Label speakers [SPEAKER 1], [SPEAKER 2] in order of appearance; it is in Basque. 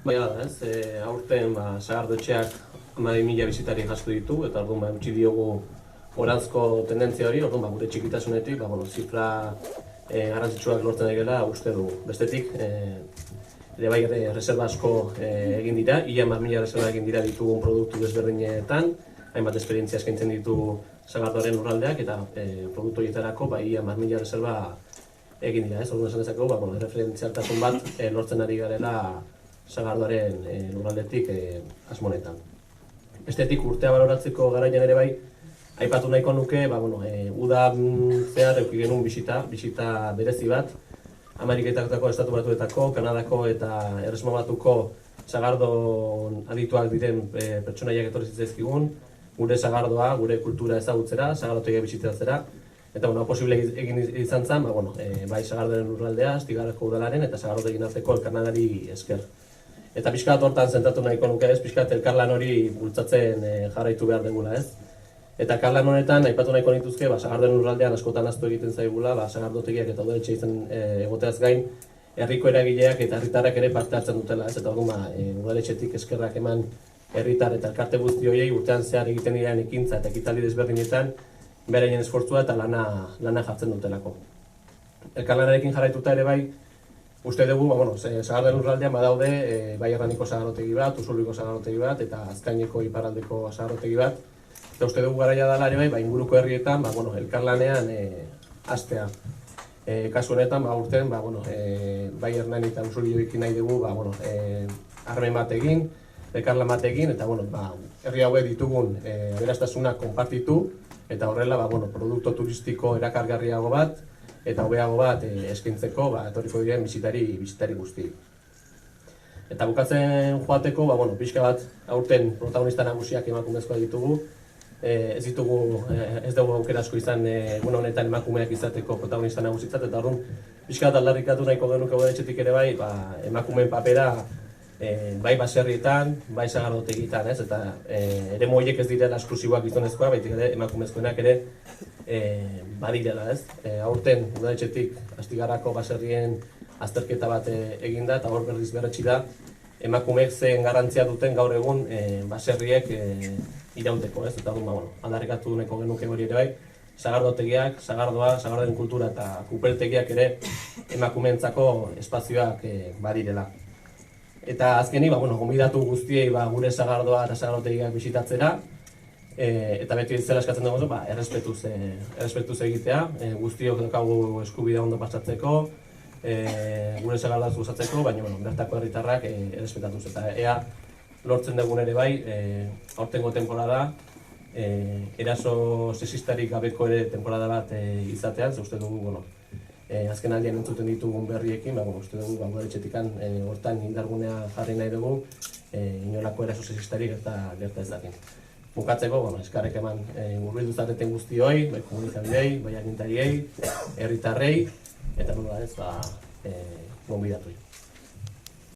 [SPEAKER 1] Baina da, ez, aurten Sagardotxeak 12.000 bisitari jasko ditu, eta orduan utzi diogu orantzko tendentzia hori, orduan gure txikitasunetik, zifra garrantzitsuak lortzen daigela uste du. Bestetik, ere bai reserva asko egin dira, ia 10.000 reserva egin dira ditugun produktu desberdinetan, hainbat esperientzia eskaintzen ditu Sagardoaren lurraldeak, eta produktu horietarako ia 10.000 reserva egin dira, ez? Orduan esan dezakegu, referentzialtasun bat lortzen ari garela Sagardoaren lurraldetik asmonetan. Bestetik urtea baloratzeko garaian ere bai, aipatu nahiko nuke, uda zehar eduki genuen bisita berezi bat, Ameriketako, Estatu Batuetako, Kanadako eta Erresuma Batuko Sagardon adituak diren pertsonaiak etorri zitzaizkigun, gure Sagardoa, gure kultura ezagutzera, Sagardotegia bisitatzera, eta posible egin izan zen, bai Sagardoren lurraldea, Astigarrako udalaren eta Sagardotegin arteko elkarlanari esker. Eta pixka bat hortan zentratu nahiko nuke ez, pixka bat elkarlan hori bultzatzen jarraitu behar degula ez. Eta elkarlan honetan, aipatu nahiko nituzke, Sagardoren lurraldean askotan ahaztu egiten zaigula, Sagardotegiak eta udaletxe izan egoteaz gain, herriko eragileak eta herritarrak ere parte hartzen dutela ez, eta orduan udaletxetik eskerrak eman herritar eta elkarte guzti horiei urtean zehar egiten diren ekintza eta ekitaldi desberdinetan beraien esfortzua eta lana jartzen dutelako. Elkarlanarekin jarraituta ere bai, uste dugu, Sagardoren lurraldean badaude bai Erraniko Sagarotegi bat, Usurbilgo Sagarotegi bat eta Azkaineko iparraldeko Sagarotegi bat. Eta uste dugu garaia dela ere bai, inguruko herrietan elkarlanean hastea. Kasu honetan, urten, bai Hernani eta Usurbilgoekin nahi dugu harreman bat egin, elkarlan bat egin, eta herri hauek ditugun aberastasunak konpartitu, eta horrela produktu turistiko erakargarriago bat, eta hobeago bat eskaintzeko etorriko diren bisitari guzti. Eta bukatzen joateko, pixka bat aurten protagonista nagusiak emakumezkoak ditugu. Ez dugu aukera asko izan egun honetan emakumeak izateko protagonista nagusitzat, eta orduan pixka bat aldarrikatu nahiko genuke udaletxetik ere bai, emakumeen papera bai baserrietan, bai Sagardotegitan, ez? Eta eremu horiek ez direla esklusiboak gizonezkoa, baitik ere emakumezkoenak ere badirela, ez? Aurten udaletxetik Astigarrako baserrien azterketa bat eginda, eta hor berriz berretsi da emakumeek zen garrantzia duten gaur egun baserriek irauteko, ez? Eta aldarrikatu nahiko genuke hori ere bai, Sagardotegiak, Sagardoa, Sagardoen kultura eta kupeltegiak ere emakumeentzako espazioak badirela. Eta azkenik, gonbidatu guztiei gure Sagardoa eta Sagardotegiak bisitatzera, eta beti zela eskatzen dugu, errespetuz egitea, guztiok daukagu eskubidea ondo pasatzeko, gure Sagardoaz gozatzeko, baina bertako herritarrak errespetatuz. Eta ea lortzen dugun ere bai, aurtengo temporada, eraso sexistarik gabeko ere temporada bat izatean, ze uste dugu, azken aldian entzuten ditugun berriekin, uste dugu udaletxetikan hortan indargunea jarri nahi dugu, inolako eraso sexistarik gerta ez dakin. Bukatzeko, eskarrek eman hurbildu zareten guztioi, bai komunikabidei, bai agintariei, herritarrei, eta nola ez, gonbidatuei.